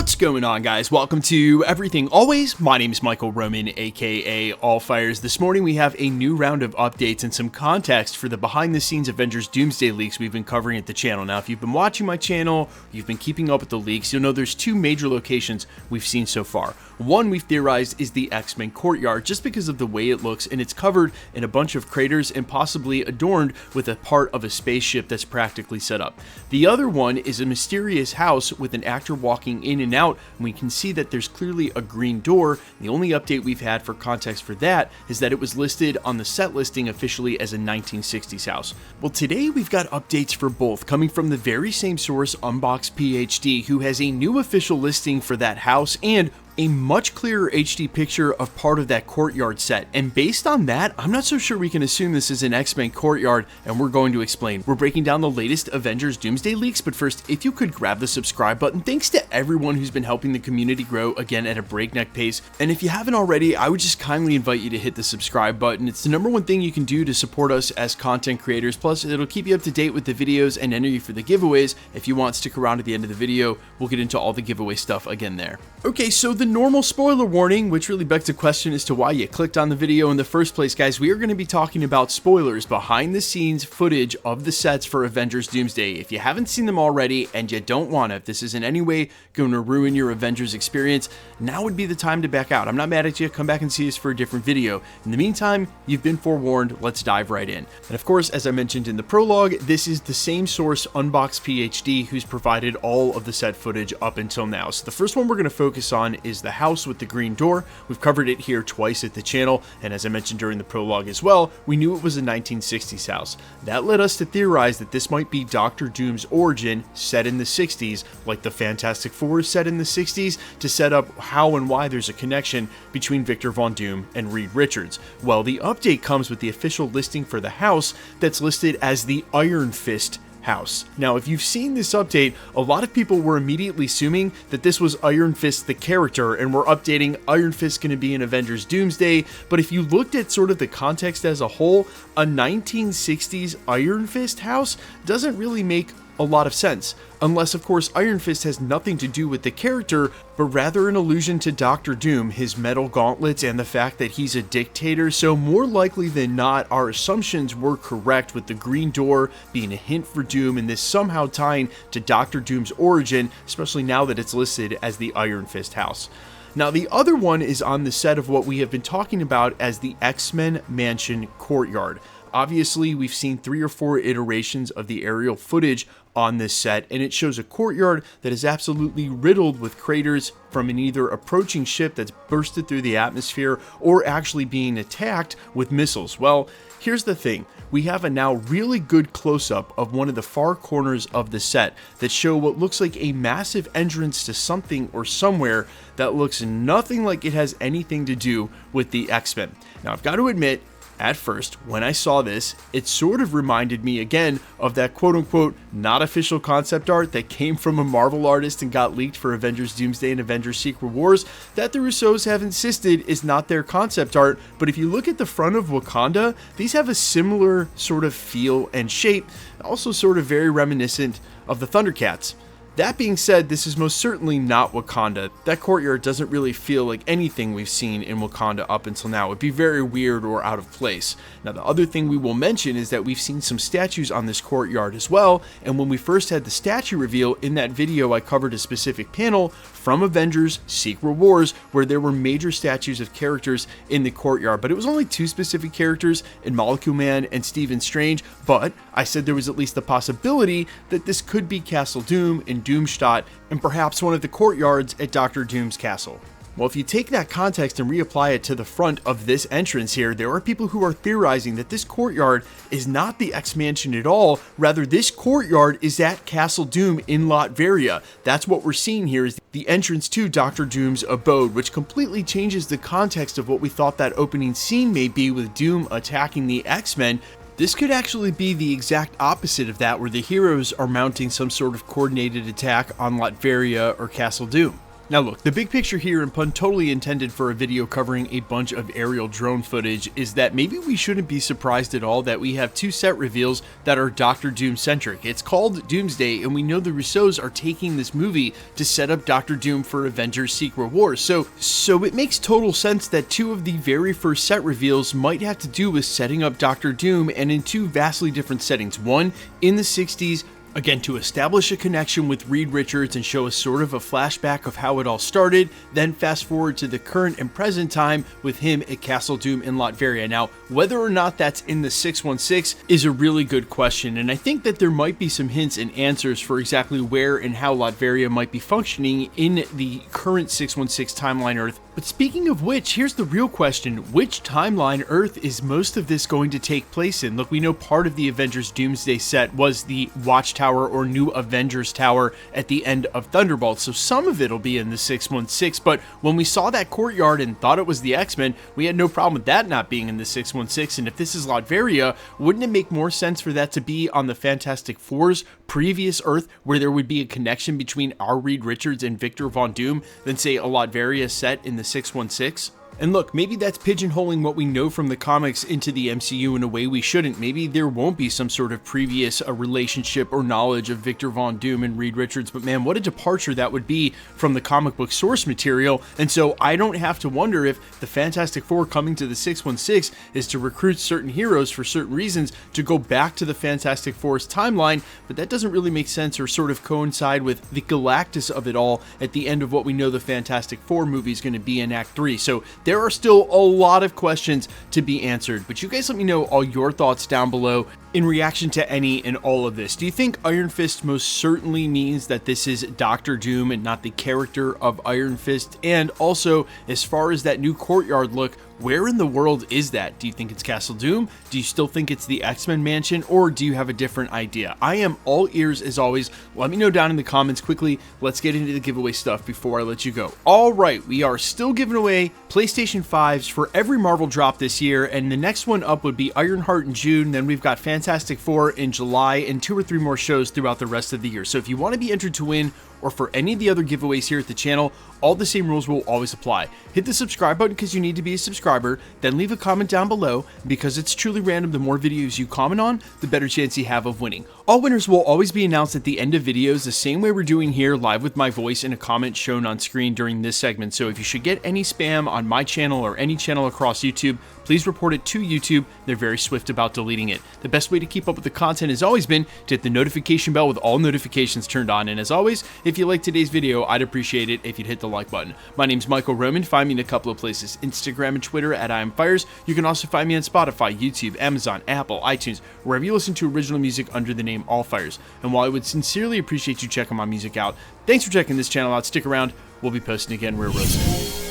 What's going on, guys? Welcome to Everything Always. My name is Michael Roman, aka Allfires. This morning we have a new round of updates and some context for the behind-the-scenes Avengers Doomsday leaks we've been covering at the channel. Now, if you've been watching my channel, you've been keeping up with the leaks, you'll know there's two major locations we've seen so far. One we've theorized is the X-Men courtyard, just because of the way it looks, and it's covered in a bunch of craters and possibly adorned with a part of a spaceship that's practically set up. The other one is a mysterious house with an actor walking in and out, and we can see that there's clearly a green door. The only update we've had for context for that is that it was listed on the set listing officially as a 1960s house. Well, today we've got updates for both, coming from the very same source, Unbox PhD, who has a new official listing for that house and a much clearer HD picture of part of that courtyard set. And based on that, I'm not so sure we can assume this is an X-Men courtyard, and we're going to explain. We're breaking down the latest Avengers Doomsday leaks, but first, if you could grab the subscribe button. Thanks to everyone who's been helping the community grow, again, at a breakneck pace. And if you haven't already, I would just kindly invite you to hit the subscribe button. It's the #1 thing you can do to support us as content creators. Plus, it'll keep you up to date with the videos and enter you for the giveaways. If you want, stick around at the end of the video. We'll get into all the giveaway stuff again there. Okay, so the normal spoiler warning, which really begs the question as to why you clicked on the video in the first place, guys. We are going to be talking about spoilers, behind the scenes footage of the sets for Avengers Doomsday. If you haven't seen them already and you don't want to, if this is in any way going to ruin your Avengers experience, now would be the time to back out. I'm not mad at you. Come back and see us for a different video. In the meantime, you've been forewarned. Let's dive right in. And of course, as I mentioned in the prologue, this is the same source, Unbox PhD, who's provided all of the set footage up until now. So the first one we're going to focus on is the house with the green door. We've covered it here twice at the channel, and as I mentioned during the prologue as well, we knew it was a 1960s house. That led us to theorize that this might be Doctor Doom's origin set in the 60s, like the Fantastic Four set in the 60s, to set up how and why there's a connection between Victor Von Doom and Reed Richards. Well, the update comes with the official listing for the house that's listed as the Iron Fist house. Now, if you've seen this update, a lot of people were immediately assuming that this was Iron Fist the character, and we're updating Iron Fist going to be in Avengers Doomsday. But if you looked at sort of the context as a whole, a 1960s Iron Fist house doesn't really make a lot of sense, unless of course Iron Fist has nothing to do with the character, but rather an allusion to Doctor Doom, his metal gauntlets, and the fact that he's a dictator. So more likely than not, our assumptions were correct, with the green door being a hint for Doom and this somehow tying to Doctor Doom's origin, especially now that it's listed as the Iron Fist house. Now, the other one is on the set of what we have been talking about as the X-Men Mansion courtyard. Obviously, we've seen 3 or 4 iterations of the aerial footage on this set, and it shows a courtyard that is absolutely riddled with craters from an either approaching ship that's bursted through the atmosphere or actually being attacked with missiles. Well, here's the thing. We have a now really good close-up of one of the far corners of the set that show what looks like a massive entrance to something or somewhere that looks nothing like it has anything to do with the X-Men. Now, I've got to admit, at first, when I saw this, it sort of reminded me again of that quote-unquote not official concept art that came from a Marvel artist and got leaked for Avengers Doomsday and Avengers Secret Wars that the Russos have insisted is not their concept art. But if you look at the front of Wakanda, these have a similar sort of feel and shape, also sort of very reminiscent of the Thundercats. That being said, this is most certainly not Wakanda. That courtyard doesn't really feel like anything we've seen in Wakanda up until now. It'd be very weird or out of place. Now, the other thing we will mention is that we've seen some statues on this courtyard as well, and when we first had the statue reveal, in that video I covered a specific panel from Avengers Secret Wars where there were major statues of characters in the courtyard, but it was only 2 specific characters in Molecule Man and Stephen Strange, but I said there was at least the possibility that this could be Castle Doom in Doomstadt, and perhaps one of the courtyards at Doctor Doom's castle. Well, if you take that context and reapply it to the front of this entrance here, there are people who are theorizing that this courtyard is not the X-Mansion at all. Rather, this courtyard is at Castle Doom in Latveria. That's what we're seeing here, is the entrance to Doctor Doom's abode, which completely changes the context of what we thought that opening scene may be with Doom attacking the X-Men. This could actually be the exact opposite of that, where the heroes are mounting some sort of coordinated attack on Latveria or Castle Doom. Now look, the big picture here, and pun totally intended for a video covering a bunch of aerial drone footage, is that maybe we shouldn't be surprised at all that we have two set reveals that are Doctor Doom centric. It's called Doomsday, and we know the Russos are taking this movie to set up Doctor Doom for Avengers Secret Wars. So it makes total sense that two of the very first set reveals might have to do with setting up Doctor Doom, and in two vastly different settings. One in the 60s, again, to establish a connection with Reed Richards and show us sort of a flashback of how it all started, then fast forward to the current and present time with him at Castle Doom in Latveria. Now, whether or not that's in the 616 is a really good question, and I think that there might be some hints and answers for exactly where and how Latveria might be functioning in the current 616 timeline Earth. But speaking of which, here's the real question: which timeline Earth is most of this going to take place in? Look, we know part of the Avengers Doomsday set was the Watchtower or New Avengers Tower at the end of Thunderbolts, so some of it will be in the 616, but when we saw that courtyard and thought it was the X-Men, we had no problem with that not being in the 616, and if this is Latveria, wouldn't it make more sense for that to be on the Fantastic Four's previous Earth, where there would be a connection between our Reed Richards and Victor Von Doom, than say a Latveria set in the 616? And look, maybe that's pigeonholing what we know from the comics into the MCU in a way we shouldn't. Maybe there won't be some sort of previous relationship or knowledge of Victor Von Doom and Reed Richards, but man, what a departure that would be from the comic book source material. And so I don't have to wonder if the Fantastic Four coming to the 616 is to recruit certain heroes for certain reasons to go back to the Fantastic Four's timeline, but that doesn't really make sense or sort of coincide with the Galactus of it all at the end of what we know the Fantastic Four movie is going to be in Act 3. So there are still a lot of questions to be answered, but you guys let me know all your thoughts down below in reaction to any and all of this. Do you think Iron Fist most certainly means that this is Doctor Doom and not the character of Iron Fist? And also, as far as that new courtyard look, where in the world is that? Do you think it's Castle Doom? Do you still think it's the X-Men mansion? Or do you have a different idea? I am all ears as always. Let me know down in the comments quickly. Let's get into the giveaway stuff before I let you go. All right, we are still giving away PlayStation 5s for every Marvel drop this year, and the next one up would be Ironheart in June. Then we've got Fantastic Four in July, and 2 or 3 more shows throughout the rest of the year. So if you want to be entered to win, or for any of the other giveaways here at the channel, all the same rules will always apply. Hit the subscribe button because you need to be a subscriber, then leave a comment down below. Because it's truly random, the more videos you comment on, the better chance you have of winning. All winners will always be announced at the end of videos, the same way we're doing here, live with my voice and a comment shown on screen during this segment. So if you should get any spam on my channel or any channel across YouTube, please report it to YouTube. They're very swift about deleting it. The best way to keep up with the content has always been to hit the notification bell with all notifications turned on. And as always, if you liked today's video, I'd appreciate it if you'd hit the like button. My name's Michael Roman. Find me in a couple of places, Instagram and Twitter at IamFires. You can also find me on Spotify, YouTube, Amazon, Apple, iTunes, wherever you listen to original music under the name All Fires. And while I would sincerely appreciate you checking my music out, thanks for checking this channel out. Stick around. We'll be posting again real soon.